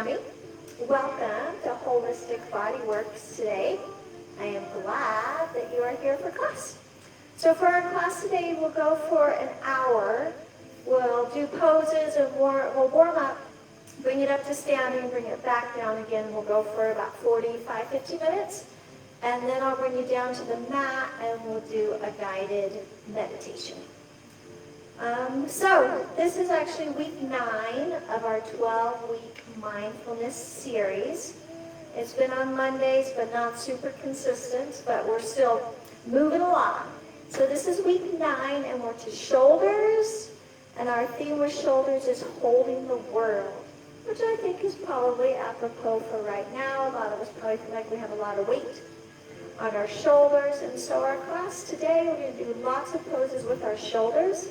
Tammy. Welcome to Holistic Bodyworks today. I am glad that you are here for class. So for our class today, we'll go for an hour. We'll do poses and we'll warm up, bring it up to standing, bring it back down again. We'll go for about 45, 50 minutes. And then I'll bring you down to the mat and we'll do a guided meditation. So this is actually week 9 of our 12-week mindfulness series. It's been on Mondays, but not super consistent, but we're still moving along. So this is week 9, and we're to shoulders, and our theme with shoulders is holding the world, which I think is probably apropos for right now. A lot of us probably feel like we have a lot of weight on our shoulders, and so our class today, we're going to do lots of poses with our shoulders.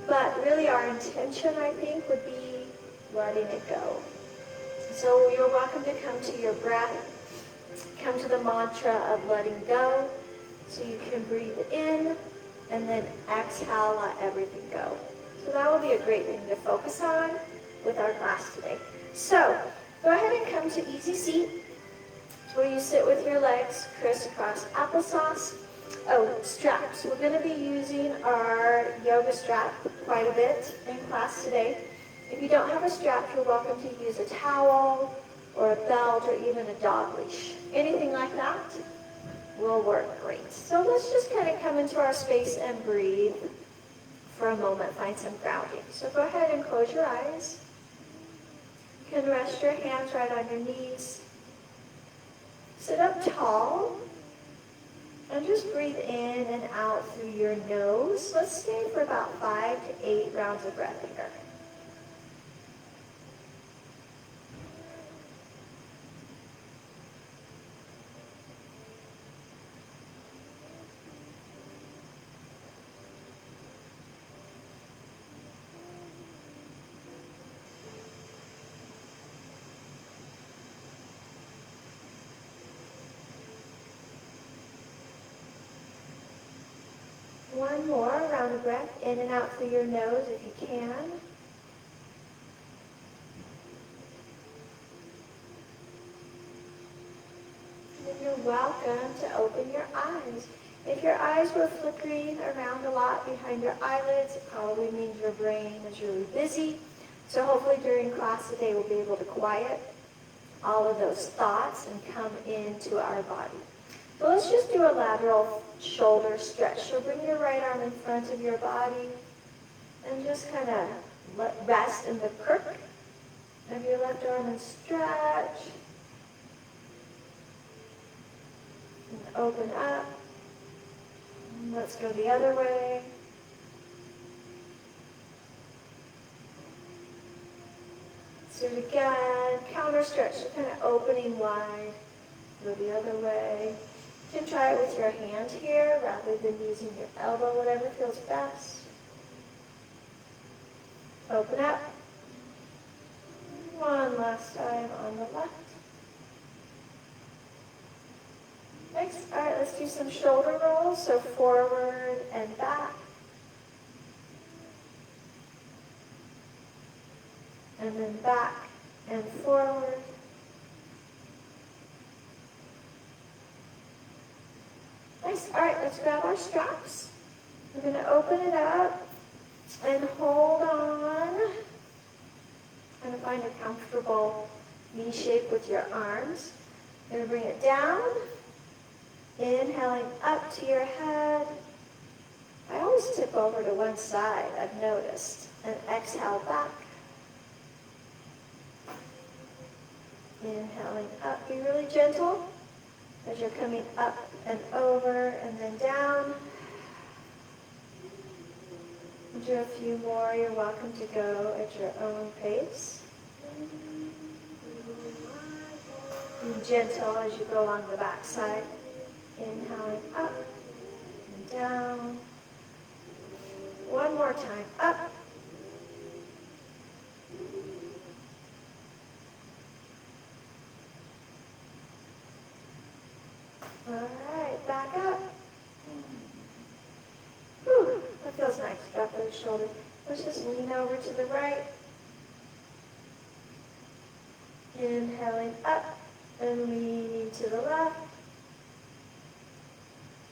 But really our intention, I think, would be letting it go. So you're welcome to come to your breath, come to the mantra of letting go. So you can breathe in and then exhale, let everything go. So that will be a great thing to focus on with our class today. So go ahead and come to easy seat, where you sit with your legs crisscross applesauce. Oh, straps. We're going to be using our yoga strap quite a bit in class today. If you don't have a strap, you're welcome to use a towel or a belt or even a dog leash. Anything like that will work great. So let's just kind of come into our space and breathe for a moment, find some grounding. So go ahead and close your eyes. You can rest your hands right on your knees. Sit up tall. And just breathe in and out through your nose. Let's stay for about 5 to 8 rounds of breath here. One more round of breath in and out through your nose if you can. And then you're welcome to open your eyes. If your eyes were flickering around a lot behind your eyelids, it probably means your brain is really busy. So hopefully during class today we'll be able to quiet all of those thoughts and come into our body. So let's just do a lateral shoulder stretch. So bring your right arm in front of your body and just kind of rest in the crook of your left arm and stretch. And open up. And let's go the other way. Let's do it again. Counter stretch, so kind of opening wide. Go the other way. You can try it with your hand here rather than using your elbow, whatever feels best. Open up. One last time on the left. Next, all right, let's do some shoulder rolls. So forward and back. And then back and forward. Nice. All right, let's grab our straps. We're going to open it up and hold on. Kind of find a comfortable V shape with your arms. You're going to bring it down. Inhaling up to your head. I always tip over to one side, I've noticed. And exhale back. Inhaling up. Be really gentle as you're coming up and over and then down. Do a few more. You're welcome to go at your own pace. Be gentle as you go along the back side. Inhaling up and down. One more time. Up. All right, back up. Whew, that feels nice. Drop those shoulders. Let's just lean over to the right. Inhaling up and leaning to the left.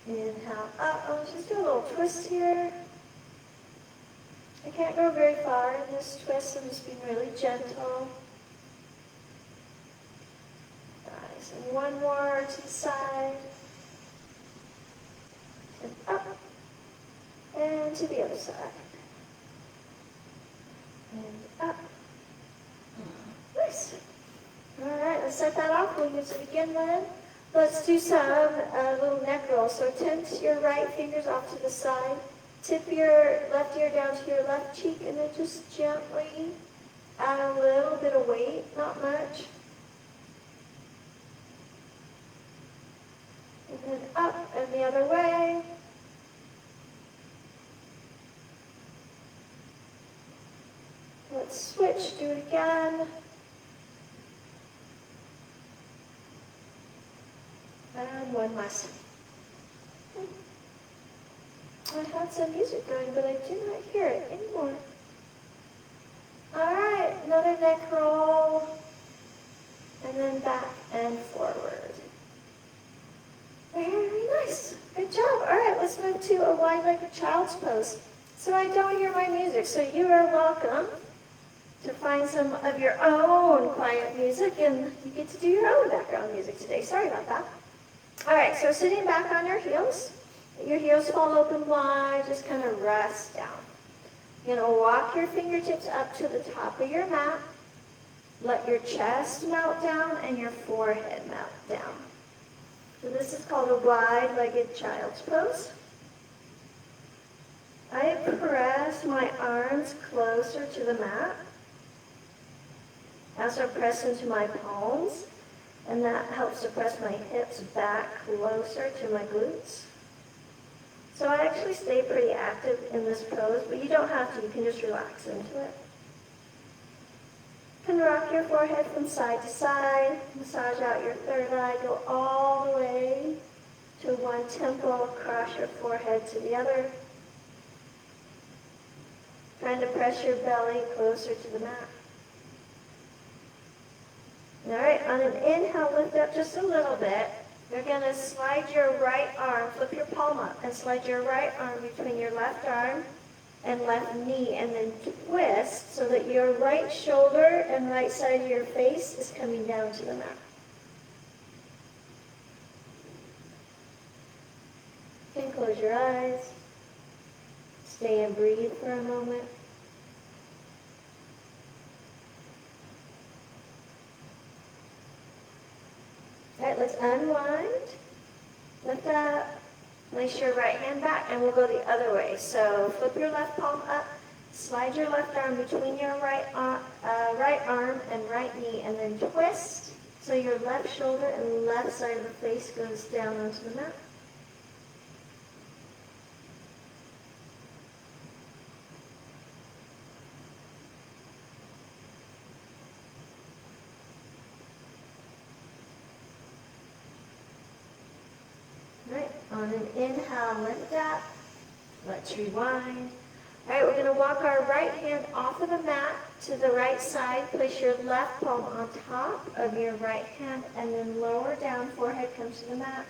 Inhale up. I'll just do a little twist here. I can't go very far in this twist. I'm just being really gentle. Nice. And one more to the side. And up. And to the other side. And up. Nice. All right, let's set that off. We'll use it again then. Let's do some little neck rolls. So tip your right fingers off to the side. Tip your left ear down to your left cheek, and then just gently add a little bit of weight, not much. And then up and the other way. Let's switch, do it again. And one last time. I had some music going, but I do not hear it anymore. All right, another neck roll. And then back and forward. Very nice. Good job. All right, let's move to a wide-legged child's pose. So I don't hear my music, so you are welcome to find some of your own quiet music, and you get to do your own background music today. Sorry about that. All right, so sitting back on your heels fall open wide, just kind of rest down. You're going to walk your fingertips up to the top of your mat. Let your chest melt down and your forehead melt down. So this is called a wide-legged child's pose. I press my arms closer to the mat. I also press into my palms, and that helps to press my hips back closer to my glutes. So I actually stay pretty active in this pose, but you don't have to. You can just relax into it. You can rock your forehead from side to side, massage out your third eye, go all the way to one temple, across your forehead to the other. Trying to press your belly closer to the mat. All right, on an inhale, lift up just a little bit. You're going to slide your right arm, flip your palm up, and slide your right arm between your left arm and left knee, and then twist so that your right shoulder and right side of your face is coming down to the mat. You can close your eyes. Stay and breathe for a moment. All right, let's unwind. Lift up. Place your right hand back, and we'll go the other way. So flip your left palm up. Slide your left arm between your right arm and right knee, and then twist so your left shoulder and left side of the face goes down onto the mat. On an inhale, lift up. Let's rewind. All right, we're going to walk our right hand off of the mat to the right side. Place your left palm on top of your right hand, and then lower down, forehead comes to the mat.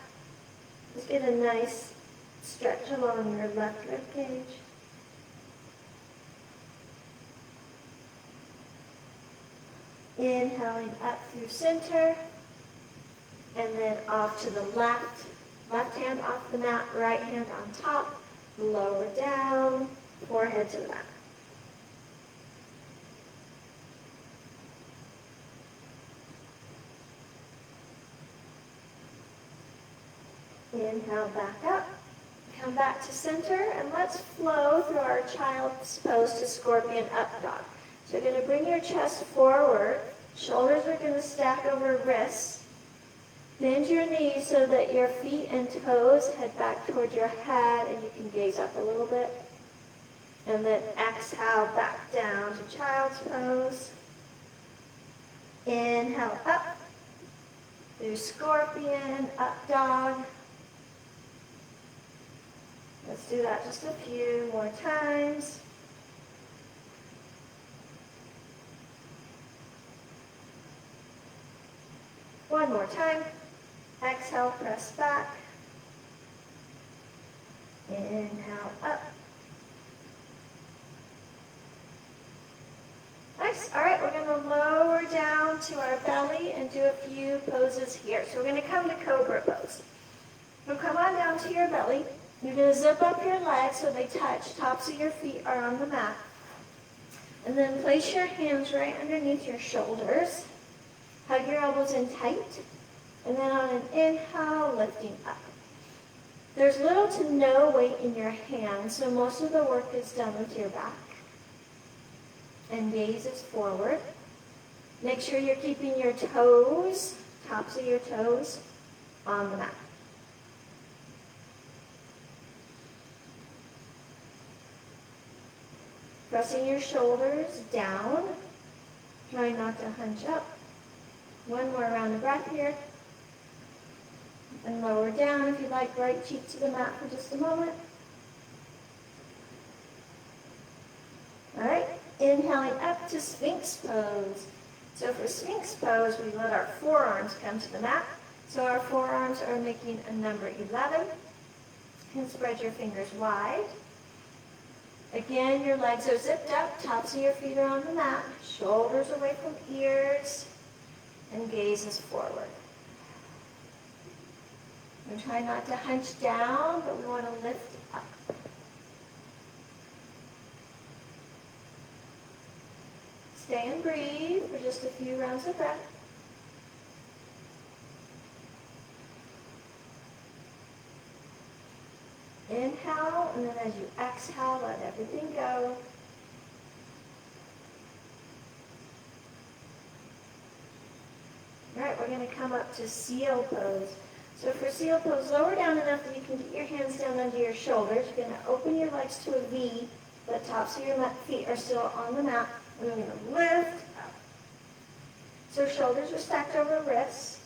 Just get a nice stretch along your left rib cage. Inhaling up through center, and then off to the left. Left hand off the mat, right hand on top, lower down, forehead to the mat. Inhale back up, come back to center, and let's flow through our child's pose to scorpion up dog. So you're going to bring your chest forward, shoulders are going to stack over wrists. Bend your knees so that your feet and toes head back toward your head, and you can gaze up a little bit. And then exhale back down to child's pose. Inhale up through scorpion, up dog. Let's do that just a few more times. One more time. Exhale, press back. Inhale, up. Nice. All right, we're going to lower down to our belly and do a few poses here. So we're going to come to cobra pose. You'll come on down to your belly. You're going to zip up your legs so they touch. Tops of your feet are on the mat. And then place your hands right underneath your shoulders. Hug your elbows in tight. And then on an inhale, lifting up. There's little to no weight in your hands, so most of the work is done with your back. And gaze is forward. Make sure you're keeping your toes, tops of your toes, on the mat. Pressing your shoulders down. Try not to hunch up. One more round of breath here. And lower down if you like, right cheek to the mat for just a moment. All right, inhaling up to Sphinx pose. So for Sphinx pose, we let our forearms come to the mat. So our forearms are making a number 11. And spread your fingers wide. Again, your legs are zipped up, tops of your feet are on the mat, shoulders away from ears, and gaze is forward. And try not to hunch down, but we want to lift up. Stay and breathe for just a few rounds of breath. Inhale, and then as you exhale, let everything go. All right, we're going to come up to seal pose. So for seal pose, lower down enough that you can get your hands down under your shoulders. You're going to open your legs to a V, but tops of your feet are still on the mat. And we're going to lift up. So shoulders are stacked over wrists.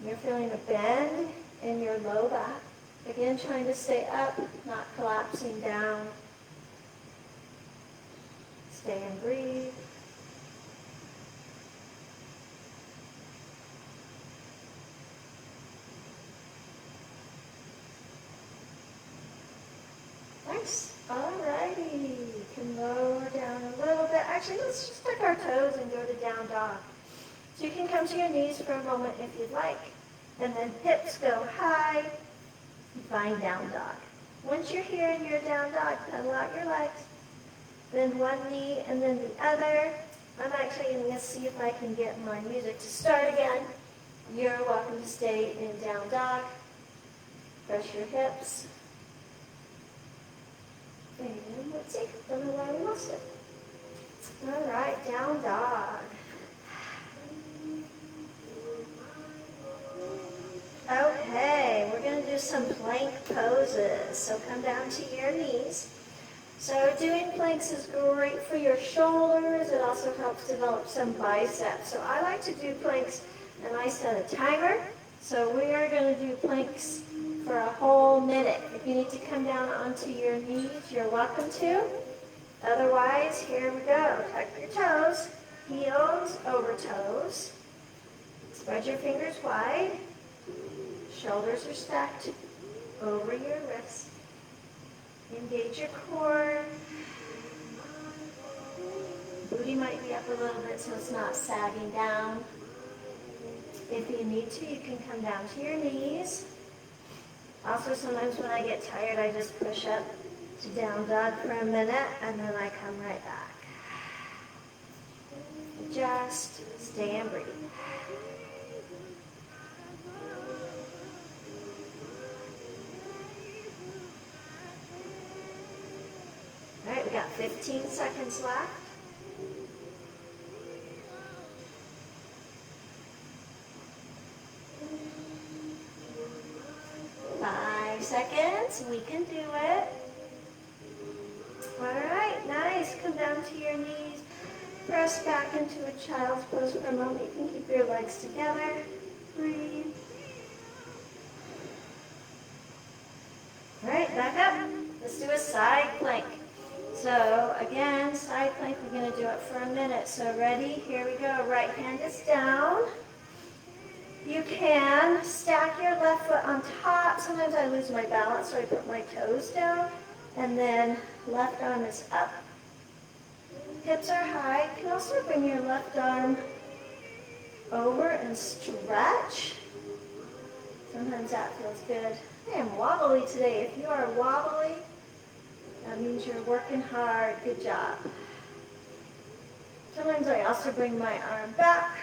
You're feeling a bend in your low back. Again, trying to stay up, not collapsing down. Stay and breathe. Nice. Alrighty. You can lower down a little bit. Actually, let's just tuck our toes and go to down dog. So you can come to your knees for a moment if you'd like. And then hips go high. Find down dog. Once you're here in your down dog, pedal out your legs. Bend one knee and then the other. I'm actually going to see if I can get my music to start again. You're welcome to stay in down dog. Press your hips. And let's see. Don't know why we lost it. All right, down dog. Okay, we're going to do some plank poses. So come down to your knees. So doing planks is great for your shoulders. It also helps develop some biceps. So I like to do planks, and I set a timer. So we are going to do planks for a whole minute. If you need to come down onto your knees, you're welcome to. Otherwise, here we go. Tuck your toes, heels over toes. Spread your fingers wide. Shoulders are stacked over your wrists. Engage your core. Booty might be up a little bit so it's not sagging down. If you need to, you can come down to your knees. Also, sometimes when I get tired, I just push up to down dog for a minute, and then I come right back. Just stay and breathe. All right, we got 15 seconds left. Seconds, we can do it. All right, nice. Come down to your knees. Press back into a child's pose for a moment. You can keep your legs together. Breathe. All right, back up. Let's do a side plank. So again, side plank, we're going to do it for a minute. So ready? Here we go. Right hand is down. You can stack your left foot on top. Sometimes I lose my balance, so I put my toes down. And then left arm is up. Hips are high. You can also bring your left arm over and stretch. Sometimes that feels good. I am wobbly today. If you are wobbly, that means you're working hard. Good job. Sometimes I also bring my arm back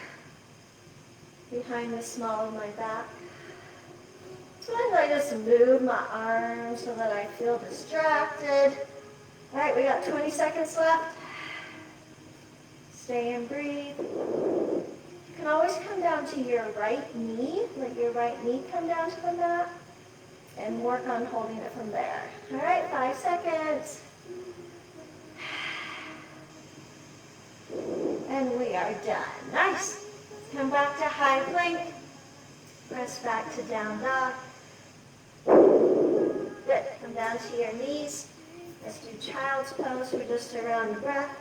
behind the small of my back. Sometimes I just move my arms so that I feel distracted. All right, we got 20 seconds left. Stay and breathe. You can always come down to your right knee. Let your right knee come down to the mat and work on holding it from there. All right, 5 seconds. And we are done. Nice. Come back to high plank. Press back to down dog. Good. Come down to your knees. Let's do child's pose for just a round of breath.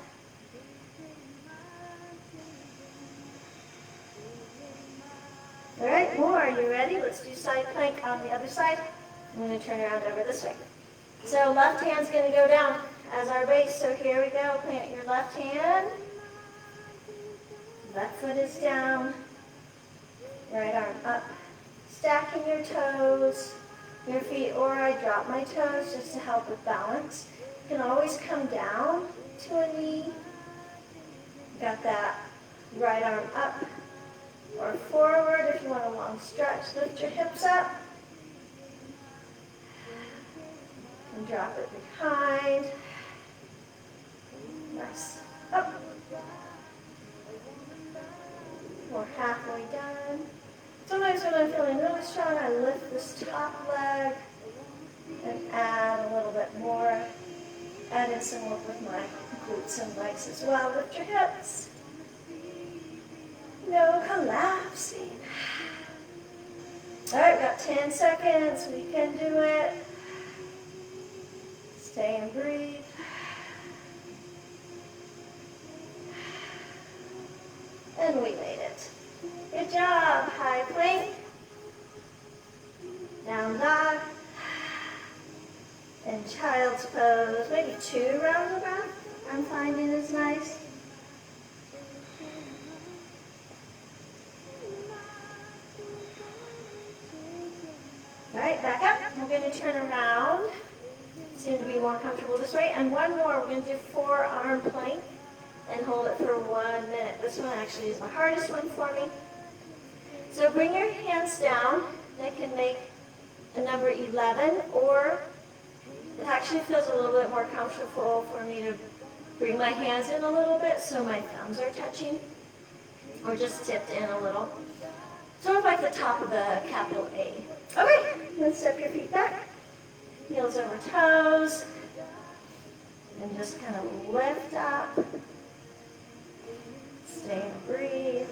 All right, more. Are you ready? Let's do side plank on the other side. I'm going to turn around over this way. So left hand's going to go down as our base. So here we go. Plant your left hand. Left foot is down. Right arm up. Stacking your toes, your feet, or I drop my toes just to help with balance. You can always come down to a knee. Got that. Right arm up or forward if you want a long stretch. Lift your hips up. And drop it behind. Nice. Up. We're halfway done. Sometimes when I'm feeling really strong, I lift this top leg and add a little bit more. Add in some work with my glutes and legs as well. Lift your hips. No collapsing. All right, got 10 seconds. We can do it. Stay and breathe. And we made it. Good job. High plank. Down dog. And child's pose. Maybe 2 rounds of breath. I'm finding is nice. All right, back up. We're going to turn around. Seem to be more comfortable this way. And one more. We're going to do forearm plank and hold it for 1 minute. This one actually is the hardest one for me. So bring your hands down. They can make a number 11, or it actually feels a little bit more comfortable for me to bring my hands in a little bit so my thumbs are touching, or just tipped in a little. Sort of like the top of the capital A. Okay, then step your feet back. Heels over toes. And just kind of lift up. Stay and breathe.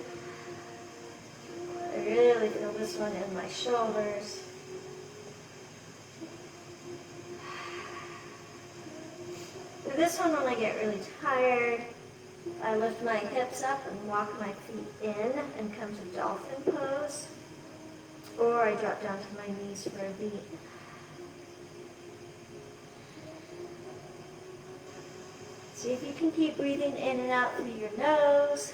I really feel this one in my shoulders. For this one, when I get really tired, I lift my hips up and walk my feet in and come to dolphin pose. Or I drop down to my knees for a beat. See if you can keep breathing in and out through your nose.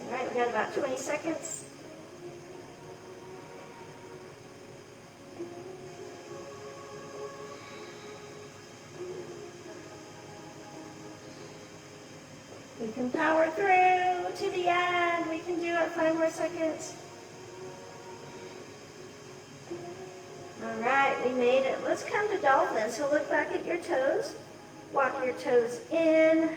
All right, we got about 20 seconds. We can power through to the end. We can do it. 5 more seconds. All right, we made it. Let's come to dolphin. So look back at your toes. Walk your toes in.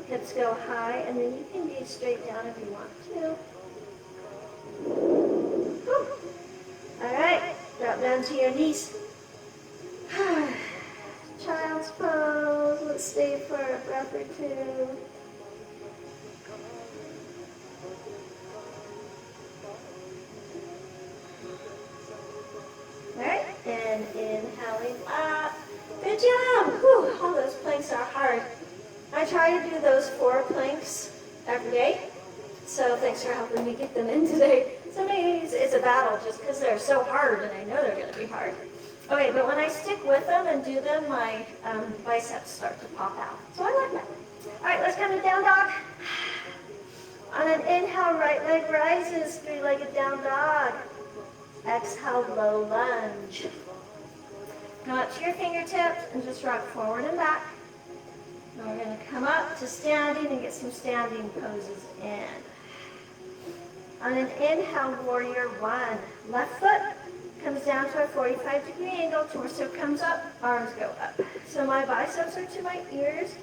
Hips go high, and then you can be straight down if you want to. Whew. All right, drop down to your knees. Child's pose. Let's stay for a breath or 2. All right, and inhaling up. Good job. Whew, all those planks are hard. I try to do those 4 planks every day. So thanks for helping me get them in today. Some days it's a battle just because they're so hard and I know they're going to be hard. Okay, but when I stick with them and do them, my biceps start to pop out. So I like that. All right, let's come to down dog. On an inhale, right leg rises, 3-legged down dog. Exhale, low lunge. Come up to your fingertips and just rock forward and back. Now we're going to come up to standing and get some standing poses in. On an inhale, warrior 1. Left foot comes down to a 45-degree angle, torso comes up, arms go up. So my biceps are to my ears,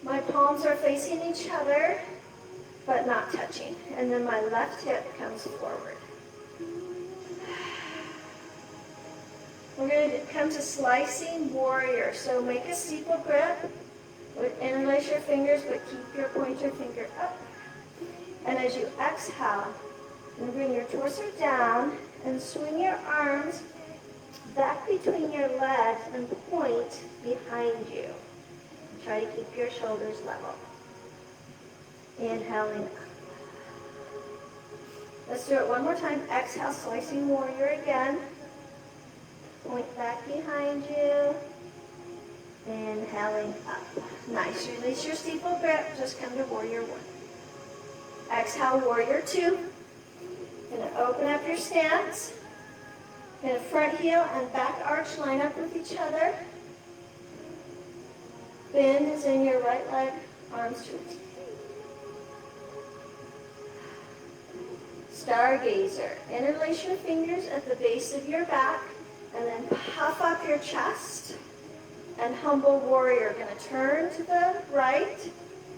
my palms are facing each other, but not touching. And then my left hip comes forward. We're going to come to slicing warrior. So make a steeple grip, interlace your fingers, but keep your pointer finger up. And as you exhale, you bring your torso down and swing your arms back between your legs and point behind you. Try to keep your shoulders level. Inhaling up. Let's do it one more time. Exhale, slicing warrior again. Point back behind you. Inhaling up. Nice. Release your steeple grip. Just come to warrior 1. Exhale, warrior 2. Going to open up your stance. Going to front heel and back arch line up with each other. Bend is in your right leg, arms to the Stargazer. Interlace your fingers at the base of your back and then puff up your chest. And humble warrior. Going to turn to the right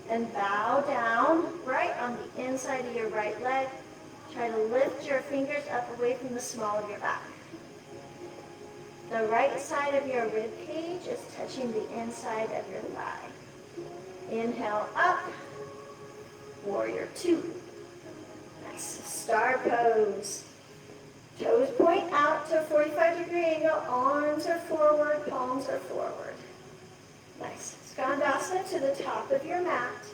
and bow down right on the inside of your right leg. Try to lift your fingers up away from the small of your back. The right side of your rib cage is touching the inside of your thigh. Inhale up, warrior 2. Nice. Star pose. Toes point out to a 45-degree angle, arms are forward, palms are forward. Nice. Skandasana to the top of your mat.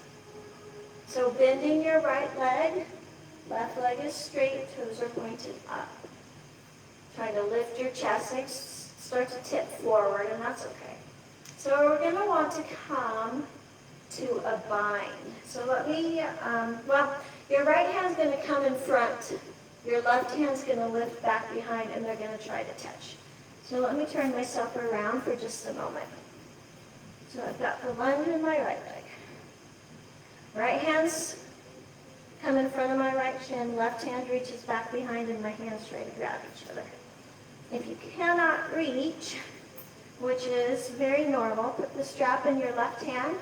So bending your right leg, left leg is straight, toes are pointed up. Try to lift your chest, start to tip forward, and that's okay. So we're going to want to come to a bind. So let me, your right hand's going to come in front. Your left hand's going to lift back behind, and they're going to try to touch. So let me turn myself around for just a moment. So I've got the lunge in my right leg. Right hand's come in front of my right shin, left hand reaches back behind, and my hands try to grab each other. If you cannot reach, which is very normal, put the strap in your left hand,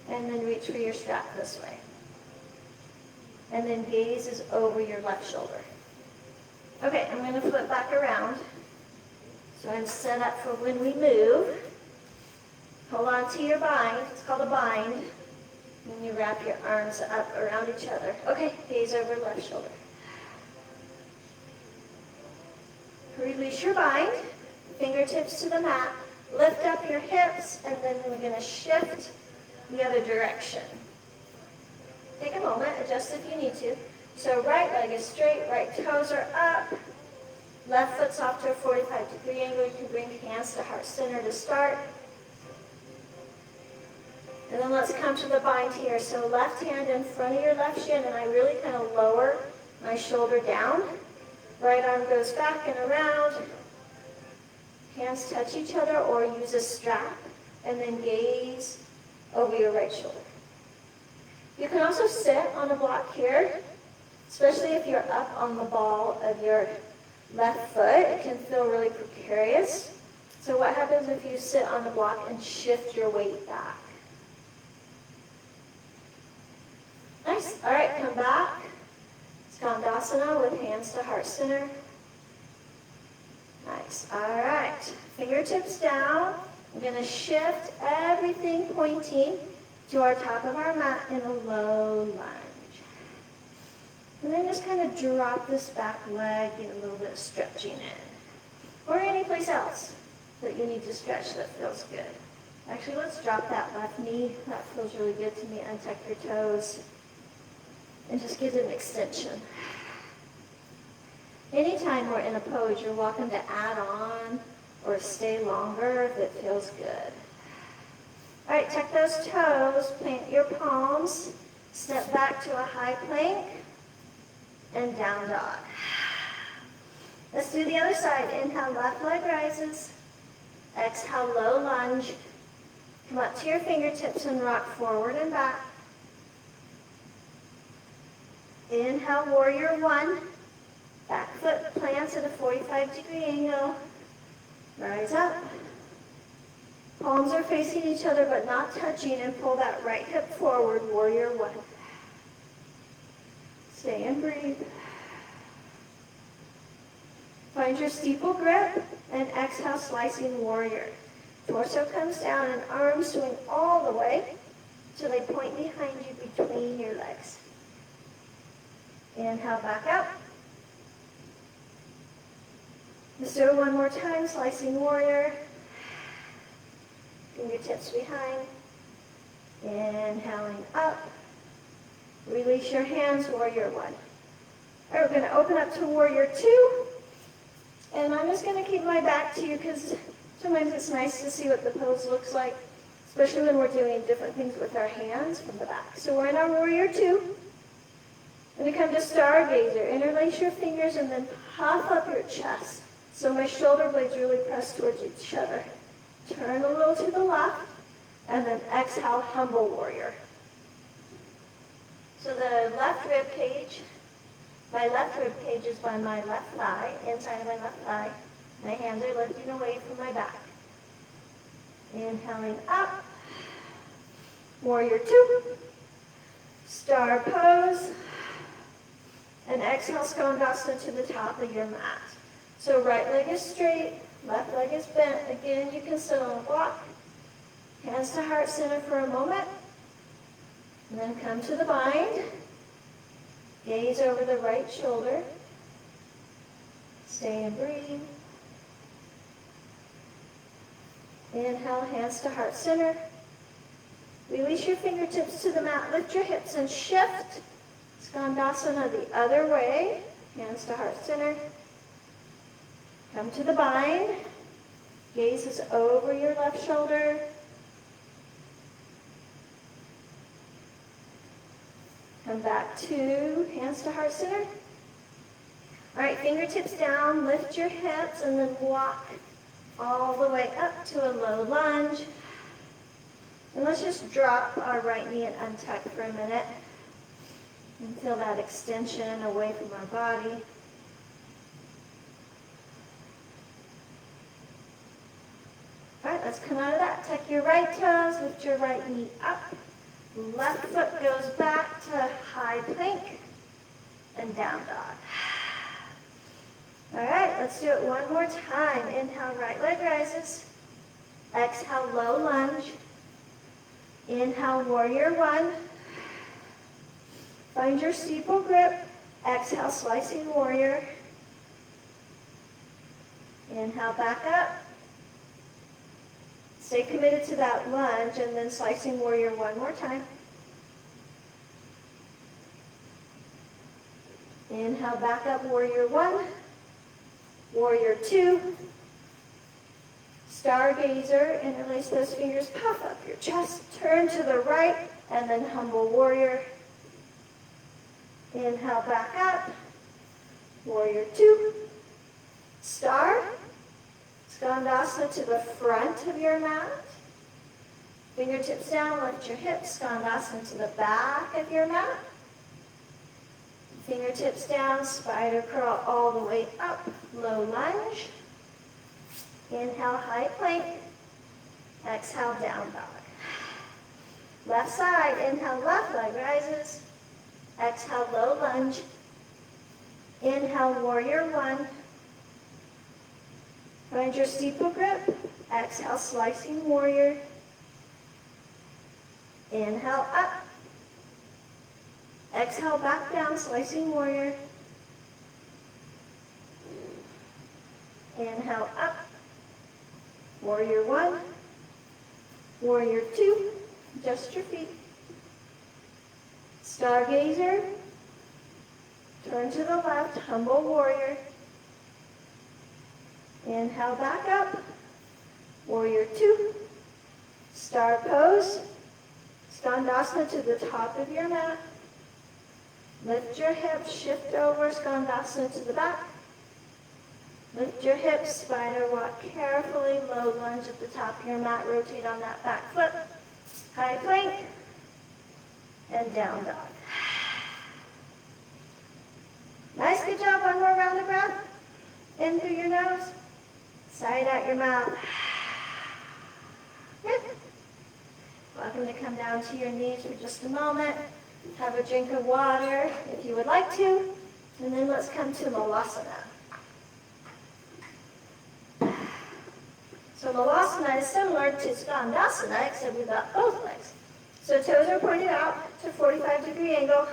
and then reach for your strap this way. And then gaze is over your left shoulder. Okay, I'm going to flip back around. So I'm set up for when we move. Hold on to your bind. It's called a bind. And you wrap your arms up around each other. Okay, gaze over left shoulder. Release your bind. Fingertips to the mat. Lift up your hips, and then we're going to shift the other direction. Take a moment, adjust if you need to. So right leg is straight, right toes are up. Left foot's off to a 45-degree angle. You can bring hands to heart center to start. And then let's come to the bind here. So left hand in front of your left shin, and I really kind of lower my shoulder down. Right arm goes back and around. Hands touch each other or use a strap, and then gaze over your right shoulder. You can also sit on a block here, especially if you're up on the ball of your left foot. It can feel really precarious. So what happens if you sit on the block and shift your weight back? Nice. All right, come back. Skandasana with hands to heart center. Nice. All right. Fingertips down. We're going to shift everything pointing to our top of our mat in a low lunge. And then just kind of drop this back leg, get a little bit of stretching in. Or any place else that you need to stretch that feels good. Actually, let's drop that left knee. That feels really good to me. Untuck your toes and just get an extension. Anytime we're in a pose, you're welcome to add on or stay longer if it feels good. All right, tuck those toes, plant your palms, step back to a high plank, and down dog. Let's do the other side. Inhale, left leg rises. Exhale, low lunge. Come up to your fingertips and rock forward and back. Inhale, warrior one. Back foot plants at a 45-degree angle. Rise up. Palms are facing each other but not touching, and pull that right hip forward, warrior one. Stay and breathe. Find your steeple grip and exhale, slicing warrior. Torso comes down and arms swing all the way so they point behind you between your legs. Inhale, back up. Let's do it one more time, slicing warrior. Fingertips behind. Inhaling up. Release your hands, warrior one. All right, we're going to open up to warrior two. And I'm just going to keep my back to you because sometimes it's nice to see what the pose looks like, especially when we're doing different things with our hands from the back. So we're in our warrior two. We're going to come to stargazer. Interlace your fingers and then puff up your chest. So my shoulder blades really press towards each other. Turn a little to the left, and then exhale, humble warrior. So the left rib cage, my left rib cage is by my left thigh, inside of my left thigh. My hands are lifting away from my back. Inhaling up. Warrior two. Star pose. And exhale, skandasana to the top of your mat. So right leg is straight, left leg is bent. Again, you can sit on a block. Hands to heart center for a moment. And then come to the bind. Gaze over the right shoulder. Stay and breathe. Inhale, hands to heart center. Release your fingertips to the mat. Lift your hips and shift. Skandasana the other way. Hands to heart center. Come to the bind. Gaze is over your left shoulder. Come back to hands to heart center. All right, fingertips down, lift your hips, and then walk all the way up to a low lunge. And let's just drop our right knee and untuck for a minute. And feel that extension away from our body. All right, let's come out of that. Tuck your right toes, lift your right knee up. Left foot goes back to high plank and down dog. All right, let's do it one more time. Inhale, right leg rises. Exhale, low lunge. Inhale, warrior one. Find your steeple grip. Exhale, slicing warrior. Inhale, back up. Stay committed to that lunge and then slicing warrior one more time. Inhale, back up, warrior one. Warrior two. Stargazer, interlace those fingers, puff up your chest, turn to the right, and then humble warrior. Inhale, back up. Warrior two. Star. Skandasana to the front of your mat. Fingertips down, lift your hips. Skandasana to the back of your mat. Fingertips down, spider curl all the way up. Low lunge. Inhale, high plank. Exhale, down dog. Left side, inhale, left leg rises. Exhale, low lunge. Inhale, warrior one. Find your steeple grip. Exhale, slicing warrior. Inhale, up. Exhale, back down, slicing warrior. Inhale, up. Warrior one. Warrior two, adjust your feet. Stargazer, turn to the left, humble warrior. Inhale back up, warrior two. Star pose, Skandasana to the top of your mat. Lift your hips, shift over, Skandasana to the back. Lift your hips, spider walk carefully, low lunge at the top of your mat, rotate on that back foot. High plank, and down dog. Nice, good job. One more round of breath. In through your nose, side out your mouth. Good. Welcome to come down to your knees for just a moment. Have a drink of water if you would like to. And then let's come to Malasana. So Malasana is similar to Skandasana, except we've got both legs. So toes are pointed out to 45-degree angle,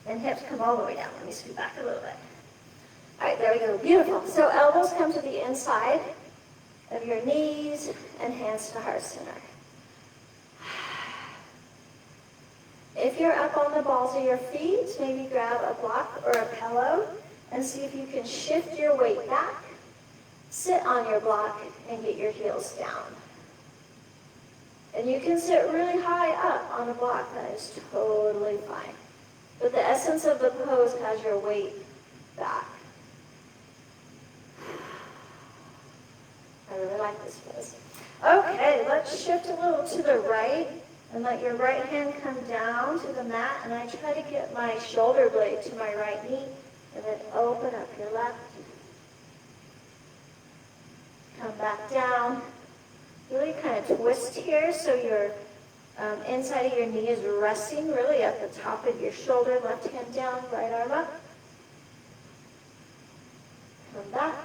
and hips come all the way down. Let me scoot back a little bit. All right, there we go. Beautiful. So elbows come to the inside of your knees and hands to heart center. If you're up on the balls of your feet, maybe grab a block or a pillow and see if you can shift your weight back. Sit on your block and get your heels down. And you can sit really high up on a block. That is totally fine. But the essence of the pose has your weight back. I really like this pose. Okay, let's shift a little to the right and let your right hand come down to the mat. And I try to get my shoulder blade to my right knee and then open up your left. Come back down. Really kind of twist here so your inside of your knee is resting really at the top of your shoulder. Left hand down, right arm up. Come back.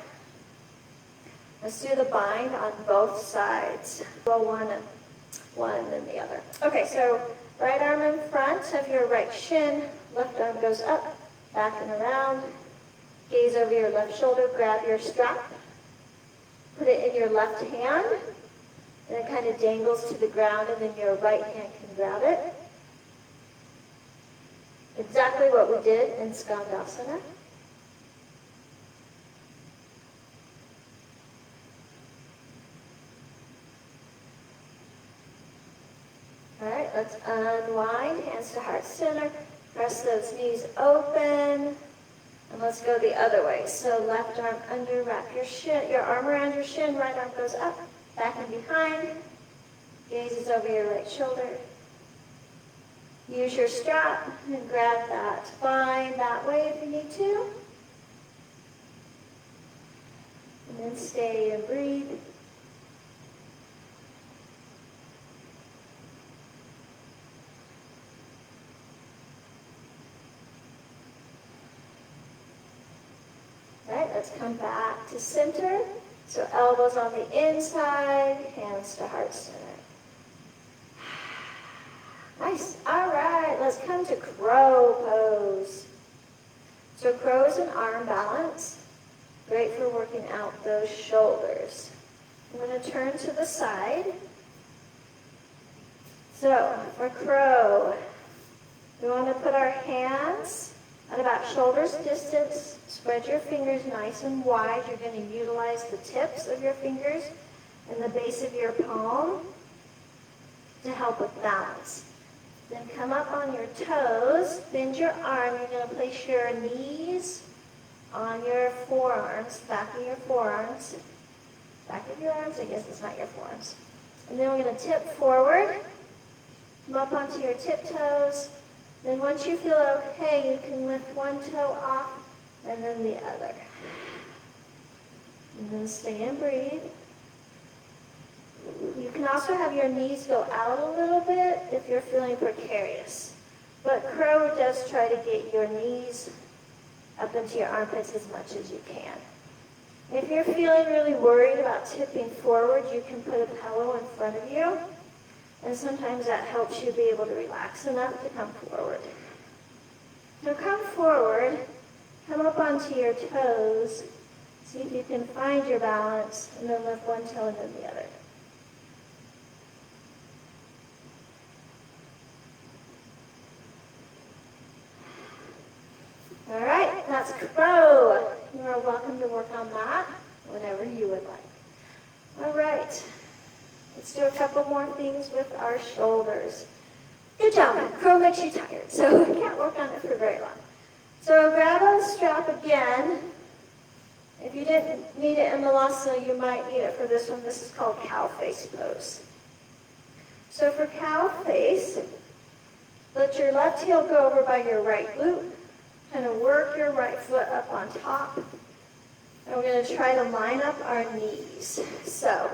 Let's do the bind on both sides. Well, one and then the other. Okay, so right arm in front of your right shin. Left arm goes up, back and around. Gaze over your left shoulder. Grab your strap. Put it in your left hand. And it kind of dangles to the ground, and then your right hand can grab it. Exactly what we did in Skandasana. All right, let's unwind, hands to heart center. Press those knees open. And let's go the other way. So left arm under, wrap your arm around your shin, right arm goes up. Back and behind, gazes over your right shoulder. Use your strap and grab that. Bind that way if you need to. And then stay and breathe. All right, let's come back to center. So elbows on the inside, hands to heart center. Nice. All right, let's come to crow pose. So crow is an arm balance. Great for working out those shoulders. I'm going to turn to the side. So for crow, we want to put our hands at about shoulder's distance. Spread your fingers nice and wide. You're going to utilize the tips of your fingers and the base of your palm to help with balance. Then come up on your toes, bend your arm. You're going to place your knees on your forearms, back of your forearms. Back of your arms, I guess it's not your forearms. And then we're going to tip forward, come up onto your tiptoes. Then once you feel okay, you can lift one toe off and then the other. And then stay and breathe. You can also have your knees go out a little bit if you're feeling precarious. But crow does try to get your knees up into your armpits as much as you can. If you're feeling really worried about tipping forward, you can put a pillow in front of you. And sometimes that helps you be able to relax enough to come forward. So come forward, come up onto your toes, see if you can find your balance, and then lift one toe and then the other. that's crow. You are welcome to work on that whenever you would like. All right, let's do a couple more things with our shoulders. Good job. Crow makes you tired, so we can't work on it for very long. So grab a strap again. If you didn't need it in Malasana, you might need it for this one. This is called cow face pose. So for cow face, let your left heel go over by your right glute. Kind of work your right foot up on top. And we're going to try to line up our knees. So,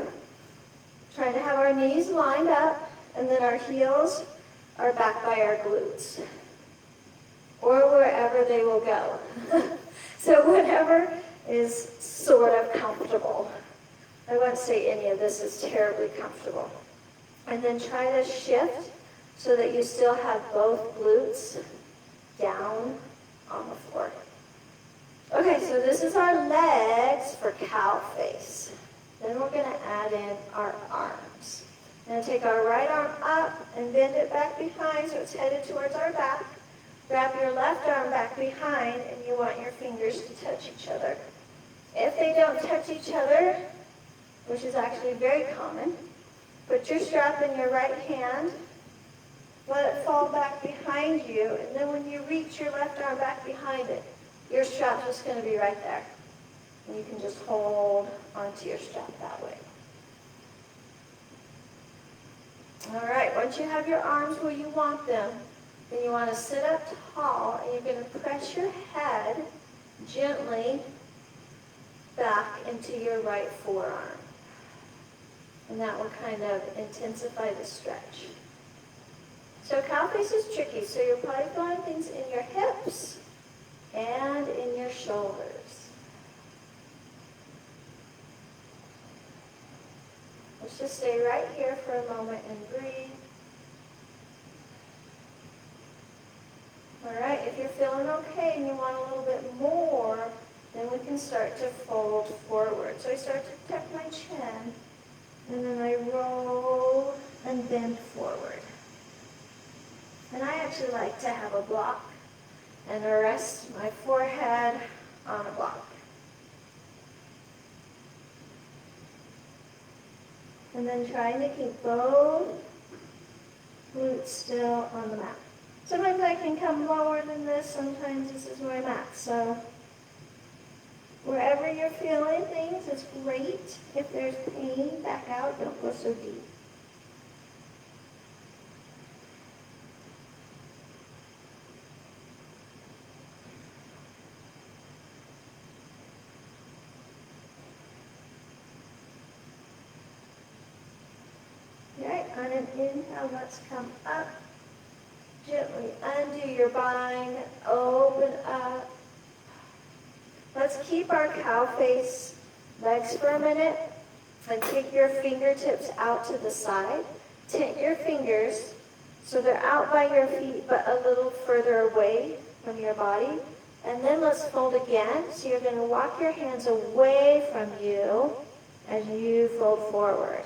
trying to have our knees lined up, and then our heels are back by our glutes. Or wherever they will go. So whatever is sort of comfortable. I wouldn't say any of this is terribly comfortable. And then try to shift so that you still have both glutes down on the floor. Okay, so this is our legs for cow face. Then we're going to add in our arms. We're going to take our right arm up and bend it back behind so it's headed towards our back. Grab your left arm back behind, and you want your fingers to touch each other. If they don't touch each other, which is actually very common, put your strap in your right hand, let it fall back behind you, and then when you reach your left arm back behind it, your strap's just going to be right there. And you can just hold onto your strap that way. All right, once you have your arms where you want them, then you want to sit up tall, and you're going to press your head gently back into your right forearm. And that will kind of intensify the stretch. So cow face is tricky, so you're probably feeling things in your hips and in your shoulders. Let's just stay right here for a moment and breathe. All right, if you're feeling okay and you want a little bit more, then we can start to fold forward. So I start to tuck my chin, and then I roll and bend forward. And I actually like to have a block and rest my forehead on a block. And then trying to keep both glutes still on the mat. Sometimes I can come lower than this, sometimes this is where I'm at. So wherever you're feeling things, it's great. If there's pain, back out, don't go so deep. All right, on an inhale, let's come up. Gently undo your bind, open up. Let's keep our cow face legs for a minute and take your fingertips out to the side. Take your fingers so they're out by your feet but a little further away from your body. And then let's fold again. So you're going to walk your hands away from you as you fold forward.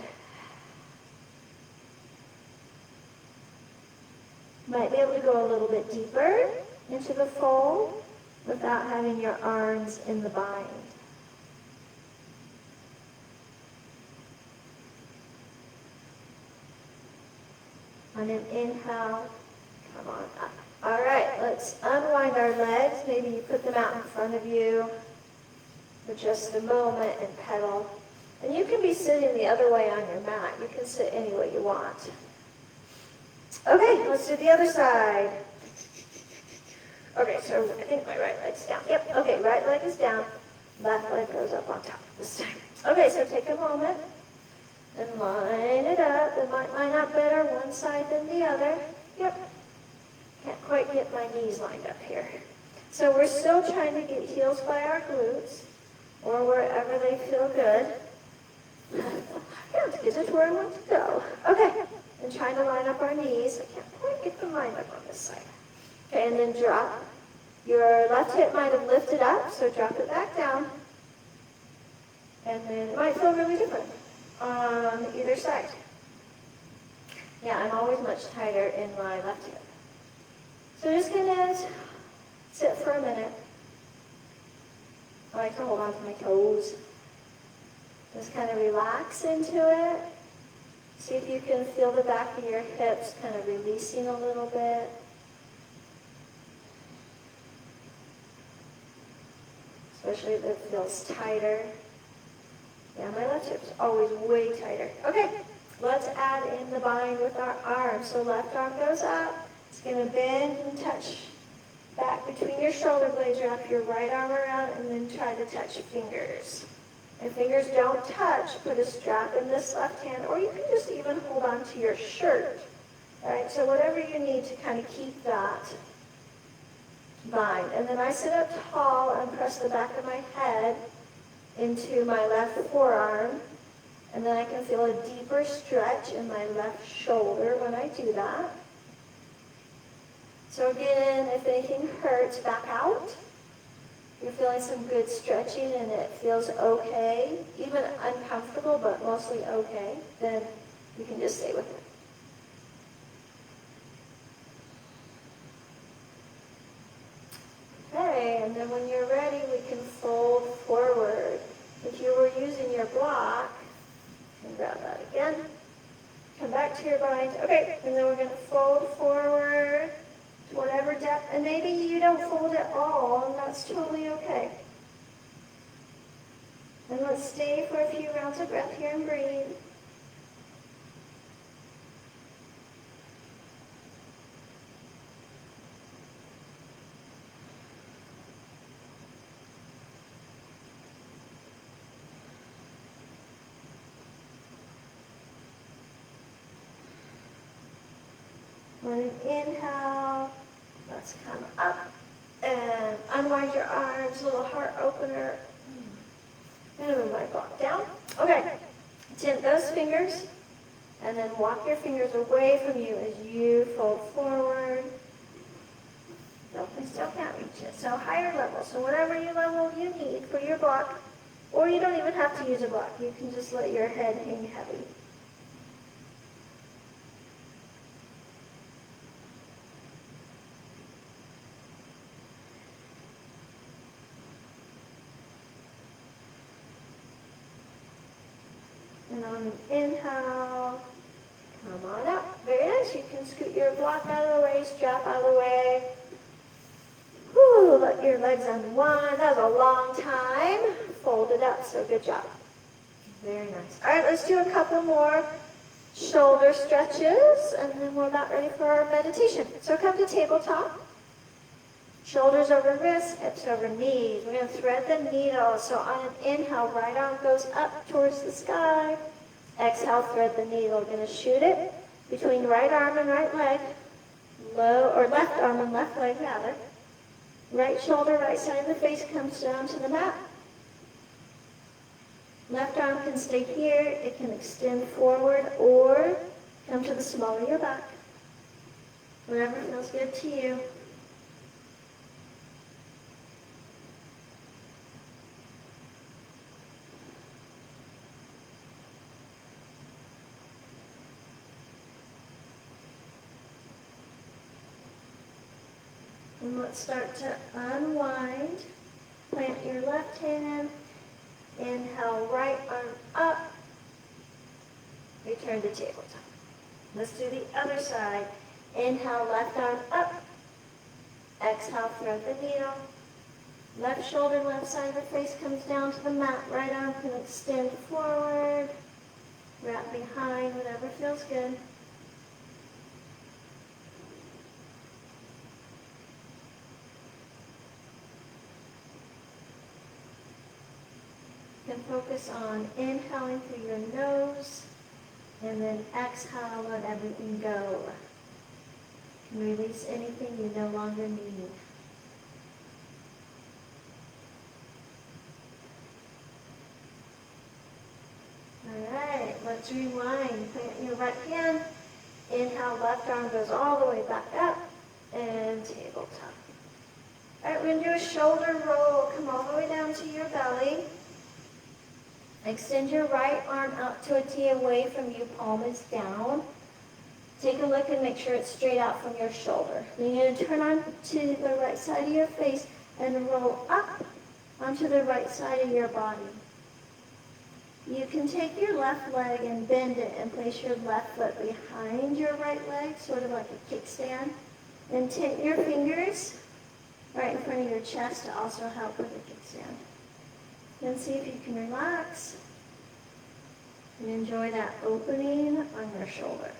Might be able to go a little bit deeper into the fold without having your arms in the bind. On an inhale, come on up. All right, let's unwind our legs. Maybe you put them out in front of you for just a moment and pedal. And you can be sitting the other way on your mat. You can sit any way you want. Okay, let's do the other side. Okay, so I think my right leg's down. Yep, okay, right leg is down. Left leg goes up on top this time. Okay, so take a moment and line it up. It might line up better one side than the other. Yep. Can't quite get my knees lined up here. So we're still trying to get heels by our glutes or wherever they feel good. Yeah, to get it where I want to go. Okay. And trying to line up our knees. I can't quite get them lined up on this side. Okay, and then drop. Your left hip might have lifted up, so drop it back down. And then it might feel really different on either side. Yeah, I'm always much tighter in my left hip. So just going to sit for a minute I like to hold on to my toes. Just kind of relax into it. See if you can feel the back of your hips kind of releasing a little bit. Especially if it feels tighter. Yeah, my left hip's always way tighter. Okay, let's add in the bind with our arm. So left arm goes up. It's going to bend and touch back between your shoulder blades. Wrap your right arm around and then try to touch fingers. If fingers don't touch, put a strap in this left hand, or you can just even hold on to your shirt. All right, so whatever you need to kind of keep that bind. And then I sit up tall and press the back of my head into my left forearm. And then I can feel a deeper stretch in my left shoulder when I do that. So again, if anything hurts, back out. You're feeling some good stretching and it feels okay, even uncomfortable, but mostly okay, then you can just stay with it. Okay, and then when you're ready, we can fold forward. If you were using your block, you can grab that again. Come back to your bind. Okay, and then we're going to fold forward to whatever depth, and maybe you don't fold at all, and that's totally okay. And let's stay for a few rounds of breath here and breathe. On an inhale, let's come up and unwind your arms, little heart opener. And move my block down. Okay, tint those fingers, and then walk your fingers away from you as you fold forward. No, we still can't reach it. So higher level. So whatever you level you need for your block, or you don't even have to use a block. You can just let your head hang heavy. And on an inhale, come on up. Very nice. You can scoot your block out of the way, strap out of the way. Whew, let your legs unwind. That was a long time. Fold it up, so good job. Very nice. All right, let's do a couple more shoulder stretches, and then we're about ready for our meditation. So come to tabletop. Shoulders over wrists, hips over knees. We're going to thread the needle. So on an inhale, right arm goes up towards the sky. Exhale, thread the needle. We're going to shoot it between right arm and right leg. Low, or left arm and left leg, rather. Right shoulder, right side of the face comes down to the mat. Left arm can stay here. It can extend forward or come to the small of your back. Whatever feels good to you. And let's start to unwind. Plant your left hand. Inhale, right arm up. Return to tabletop. Let's do the other side. Inhale, left arm up. Exhale, thread the needle. Left shoulder, left side of the face comes down to the mat. Right arm can extend forward. Wrap behind, whatever feels good. You can focus on inhaling through your nose, and then exhale, let everything go. You can release anything you no longer need. All right, let's rewind. Plant your right hand. Inhale, left arm goes all the way back up, and tabletop. All right, we're going to do a shoulder roll. Come all the way down to your belly. Extend your right arm out to a T away from you, palm is down. Take a look and make sure it's straight out from your shoulder. Then you're going to turn on to the right side of your face and roll up onto the right side of your body. You can take your left leg and bend it and place your left foot behind your right leg, sort of like a kickstand. And take your fingers right in front of your chest to also help with the kickstand. Then see if you can relax and enjoy that opening on your shoulder.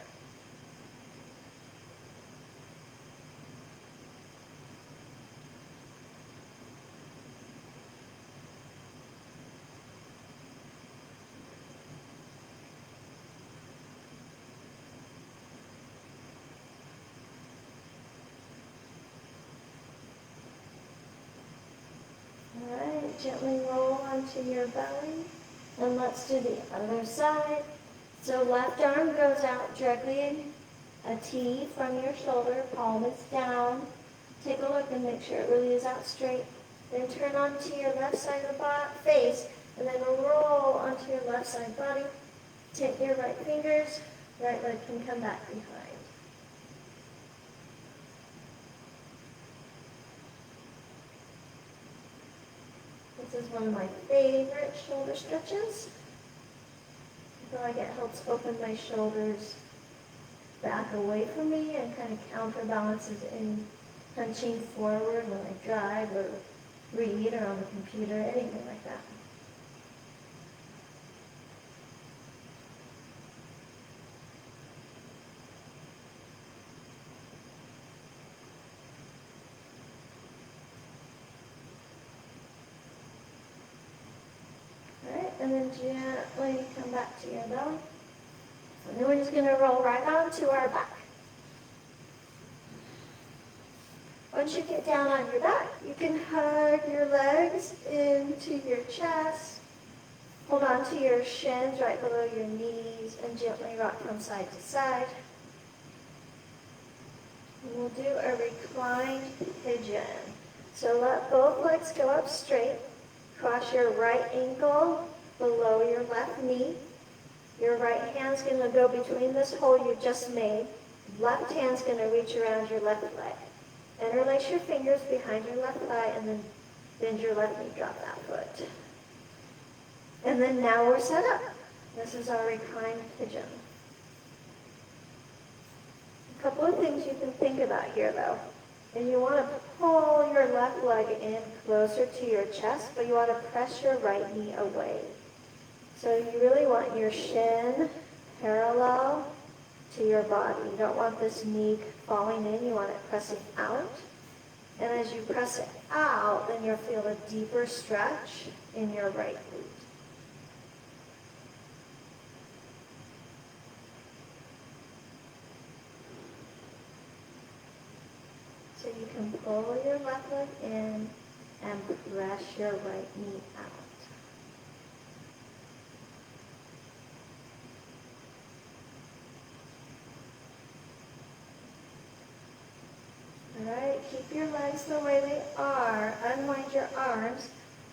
All right, gently roll onto your belly. And let's do the other side. So left arm goes out directly a T from your shoulder, palm is down. Take a look and make sure it really is out straight. Then turn onto your left side of the face, and then roll onto your left side body. Take your right fingers, right leg can come back behind. This is one of my favorite shoulder stretches. I feel like it helps open my shoulders back away from me and kind of counterbalances in punching forward when I drive or read or on the computer, anything like that. All right, and then gently come back to your belly. And then we're just going to roll right onto our back. Once you get down on your back, you can hug your legs into your chest. Hold on to your shins right below your knees and gently rock from side to side. And we'll do a reclined pigeon. So let both legs go up straight. Cross your right ankle below your left knee. Your right hand's going to go between this hole you just made. Left hand's going to reach around your left leg. Interlace your fingers behind your left thigh and then bend your left knee, drop that foot. And then now we're set up. This is our reclined pigeon. A couple of things you can think about here though. And you want to pull your left leg in closer to your chest, but you want to press your right knee away. So you really want your shin parallel to your body. You don't want this knee falling in, you want it pressing out. And as you press it out, then you'll feel a deeper stretch in your right glute. So you can pull your left leg in and press your right knee out. All right, keep your legs the way they are. Unwind your arms,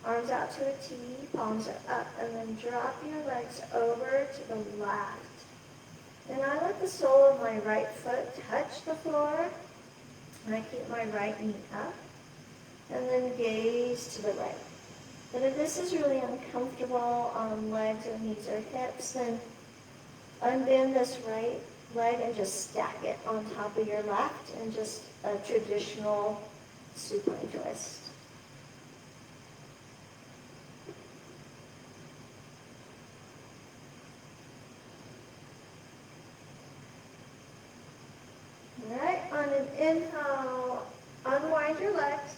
arms out to a T, palms are up, and then drop your legs over to the left. And I let the sole of my right foot touch the floor, and I keep my right knee up, and then gaze to the right. And if this is really uncomfortable on legs or knees or hips, then unbend this right leg and just stack it on top of your left and just a traditional supine twist. All right, on an inhale, unwind your legs,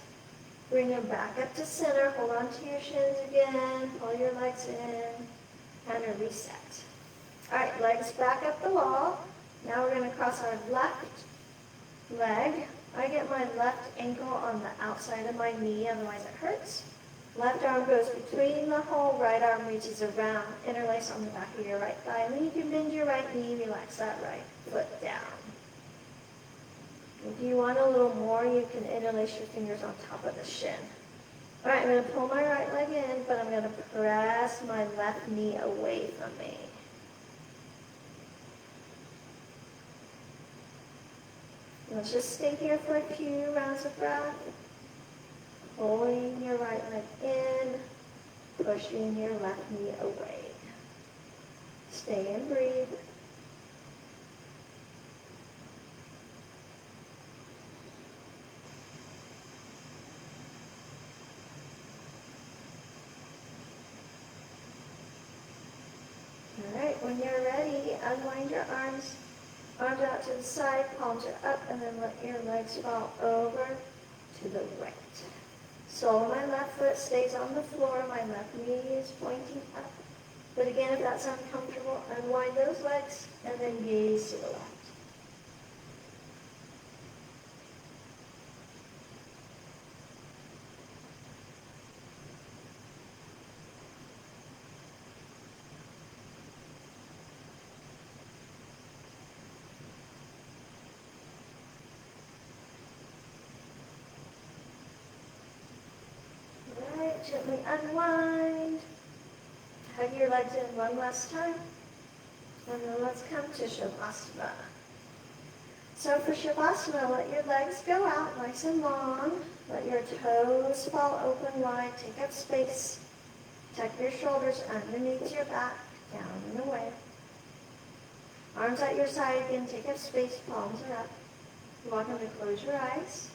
bring them back up to center, hold on to your shins again, pull your legs in, and a reset. All right, legs back up the wall. Now we're going to cross our left leg. I get my left ankle on the outside of my knee, otherwise it hurts. Left arm goes between the hole, right arm reaches around, interlace on the back of your right thigh. And then you can bend your right knee, relax that right foot down. If you want a little more, you can interlace your fingers on top of the shin. All right, I'm going to pull my right leg in, but I'm going to press my left knee away from me. Let's just stay here for a few rounds of breath. Pulling your right leg in, pushing your left knee away. Stay and breathe. All right, when you're ready, unwind your arms out to the side, palms are up, and then let your legs fall over to the right. Sole of my left foot stays on the floor, my left knee is pointing up. But again, if that's uncomfortable, unwind those legs and then gaze to the left. All right, gently unwind. Hug your legs in one last time. And then let's come to Shavasana. So for Shavasana, let your legs go out nice and long. Let your toes fall open wide. Take up space. Tuck your shoulders underneath your back, down and away. Arms at your side again. Take up space. Palms are up. You're welcome to close your eyes.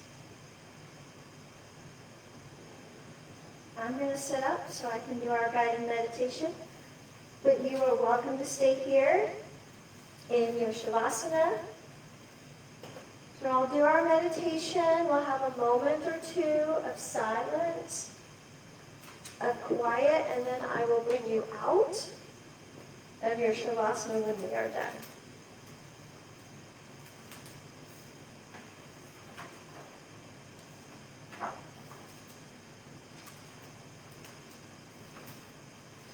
I'm going to sit up so I can do our guided meditation. But you are welcome to stay here in your Shavasana. So I'll do our meditation. We'll have a moment or two of silence, of quiet, and then I will bring you out of your Shavasana when we are done.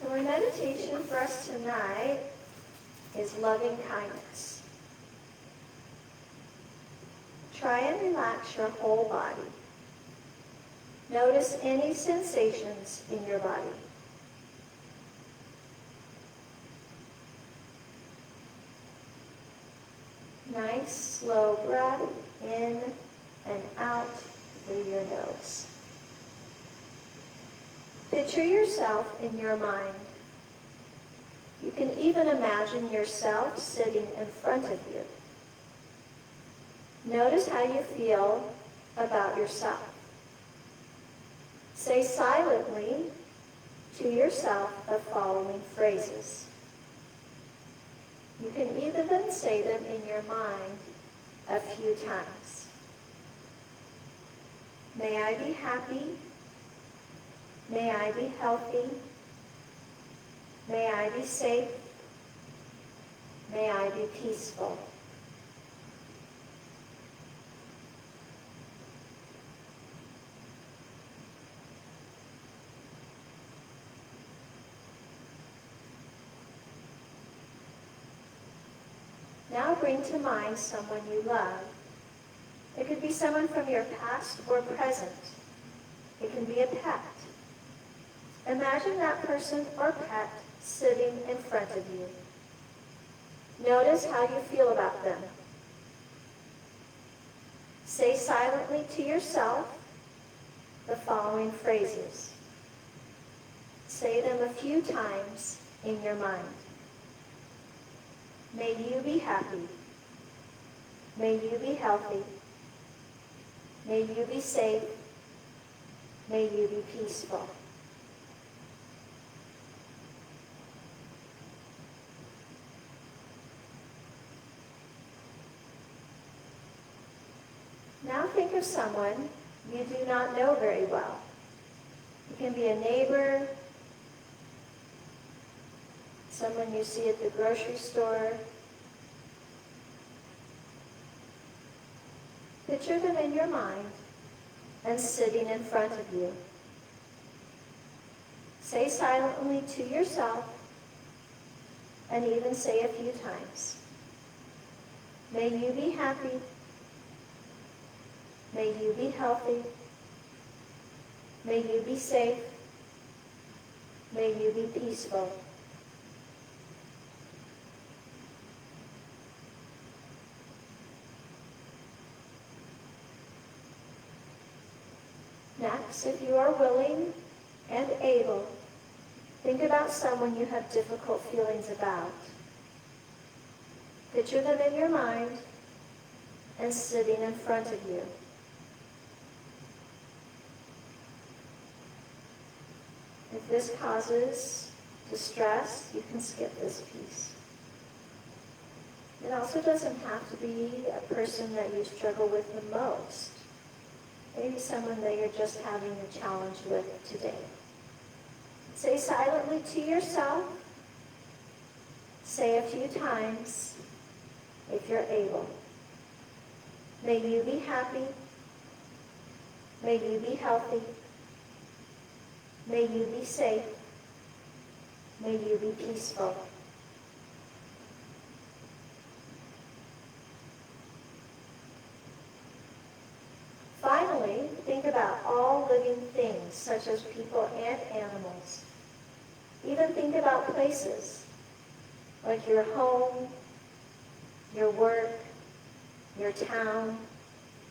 So our meditation for us tonight is loving kindness. Try and relax your whole body. Notice any sensations in your body. Nice, slow breath in and out through your nose. Picture yourself in your mind. You can even imagine yourself sitting in front of you. Notice how you feel about yourself. Say silently to yourself the following phrases. You can even say them in your mind a few times. May I be happy. May I be healthy. May I be safe. May I be peaceful. Now bring to mind someone you love. It could be someone from your past or present. It can be a pet. Imagine that person or pet sitting in front of you. Notice how you feel about them. Say silently to yourself the following phrases. Say them a few times in your mind. May you be happy. May you be healthy. May you be safe. May you be peaceful. Now think of someone you do not know very well. It can be a neighbor, someone you see at the grocery store. Picture them in your mind and sitting in front of you. Say silently to yourself and even say a few times. May you be happy. May you be healthy. May you be safe. May you be peaceful. Next, if you are willing and able, think about someone you have difficult feelings about. Picture them in your mind and sitting in front of you. If this causes distress, you can skip this piece. It also doesn't have to be a person that you struggle with the most. Maybe someone that you're just having a challenge with today. Say silently to yourself. Say a few times, if you're able. May you be happy. May you be healthy. May you be safe. May you be peaceful. Finally, think about all living things, such as people and animals. Even think about places, like your home, your work, your town,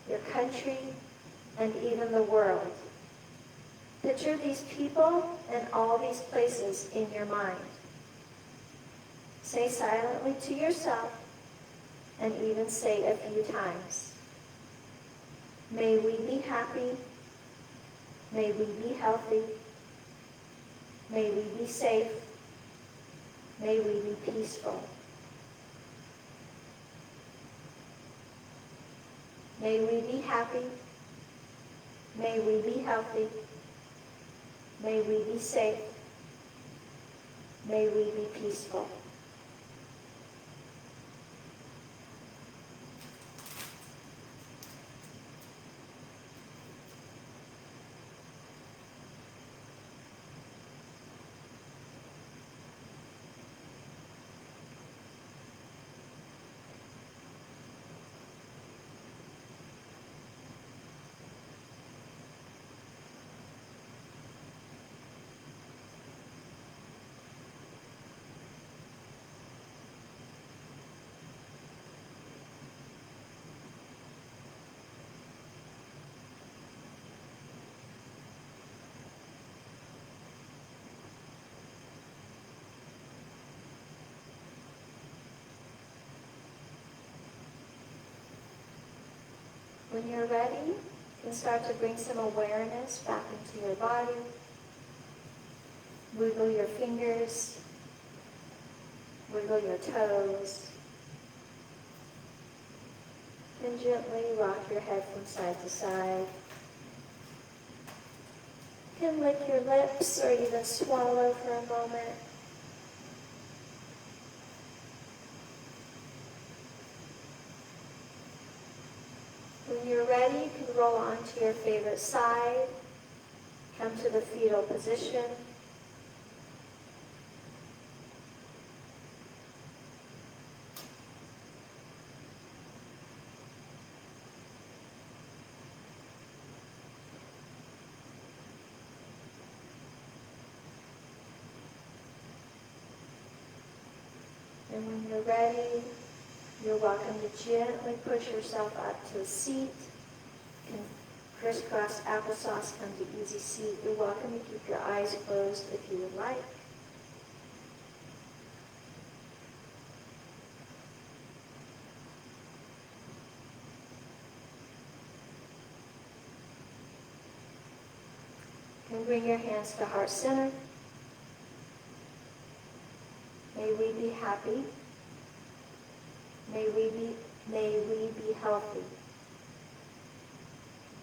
your country, and even the world. Picture these people and all these places in your mind. Say silently to yourself, and even say a few times. May we be happy. May we be healthy. May we be safe. May we be peaceful. May we be happy. May we be healthy. May we be safe. May we be peaceful. When you're ready, you can start to bring some awareness back into your body. Wiggle your fingers, wiggle your toes, and gently rock your head from side to side. You can lick your lips or even swallow for a moment. When you're ready, you can roll onto your favorite side, come to the fetal position. And when you're ready, you're welcome to gently push yourself up to a seat. You can crisscross applesauce, come to easy seat. You're welcome to keep your eyes closed if you would like. You can bring your hands to heart center. May we be happy. May we be healthy.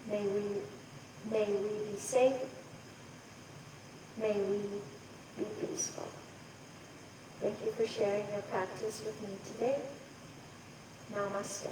May we be safe. May we be peaceful. Thank you for sharing your practice with me today. Namaste.